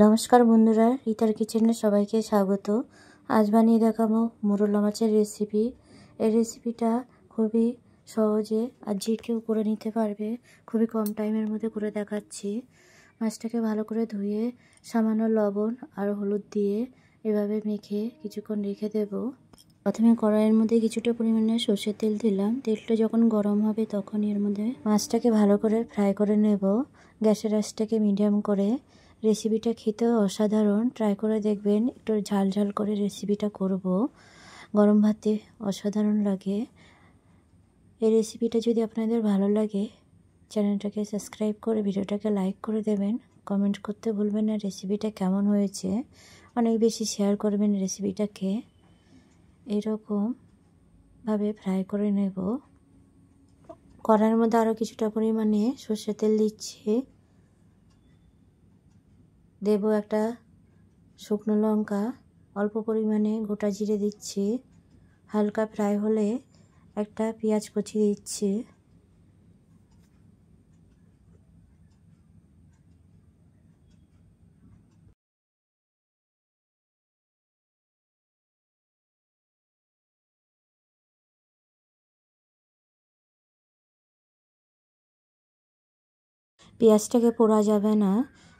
নমস্কার বন্ধুরা, রিতার কিচেনে সবাইকে স্বাগত। আজ বানিয়ে দেখাবো মোরলা মাছের রেসিপি। এই রেসিপিটা খুবই সহজে আর যে কেউ করে নিতে পারবে, খুবই কম টাইমের মধ্যে করে দেখাচ্ছি। মাছটাকে ভালো করে ধুয়ে সামান্য লবণ আর হলুদ দিয়ে এভাবে মেখে কিছুক্ষণ রেখে দেব। প্রথমে কড়াইয়ের মধ্যে কিছুটা পরিমাণে সর্ষের তেল দিলাম। তেলটা যখন গরম হবে তখন এর মধ্যে মাছটাকে ভালো করে ফ্রাই করে নেব। গ্যাসের আঁচটাকে মিডিয়াম করে। রেসিপিটা খেতে অসাধারণ, ট্রাই করে দেখবেন। একটু ঝাল ঝাল করে রেসিপিটা করব, গরম ভাতে অসাধারণ লাগে। এই রেসিপিটা যদি আপনাদের ভালো লাগে, চ্যানেলটাকে সাবস্ক্রাইব করে ভিডিওটাকে লাইক করে দেবেন। কমেন্ট করতে ভুলবেন না রেসিপিটা কেমন হয়েছে। অনেক বেশি শেয়ার করবেন রেসিপিটাকে। এরকমভাবে ফ্রাই করে নেব। কড়াইয়ের মধ্যে আরও কিছুটা পরিমাণে সর্ষের তেল দিচ্ছি। দেব একটা শুকনো লঙ্কা, অল্প পরিমাণে গোটা জিরে দিচ্ছি। হালকা ফ্রাই হলে একটা পেঁয়াজ কুচি দিচ্ছি। পেঁয়াজটাকে পোড়া যাবে না,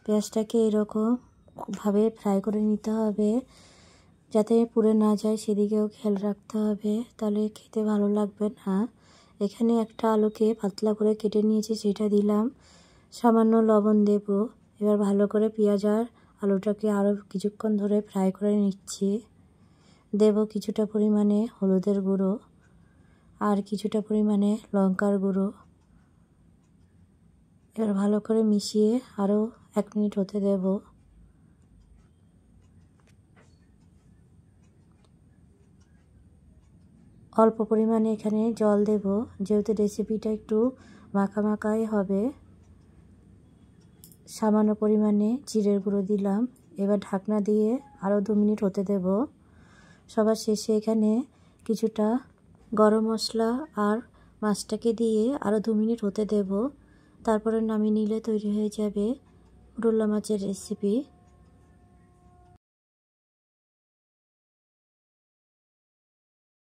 পেঁয়াজটাকে এরকমভাবে ফ্রাই করে নিতে হবে, যাতে পুড়ে না যায় সেদিকেও খেয়াল রাখতে হবে, তাহলে খেতে ভালো লাগবে না। এখানে একটা আলুকে পাতলা করে কেটে নিয়েছি, সেটা দিলাম। সামান্য লবণ দেব। এবার ভালো করে পেঁয়াজ আর আলুটাকে আরও কিছুক্ষণ ধরে ফ্রাই করে নিচ্ছি। দেব কিছুটা পরিমাণে হলুদের গুঁড়ো আর কিছুটা পরিমাণে লঙ্কার গুঁড়ো। এবার ভালো করে মিশিয়ে আরও 1 মিনিট হতে দেব। অল্প পরিমাণে এখানে জল দেব, যেহেতু রেসিপিটা একটু মাখা মাখাই হবে। সামান্য পরিমাণে জিরের গুঁড়ো দিলাম। এবার ঢাকনা দিয়ে আরও 2 মিনিট হতে দেব। সবার শেষে এখানে কিছুটা গরম মশলা আর মাছটাকে দিয়ে আরও 2 মিনিট হতে দেব। তারপরে নামিয়ে নিলে তৈরি হয়ে যাবে মোরলা মাছের রেসিপি।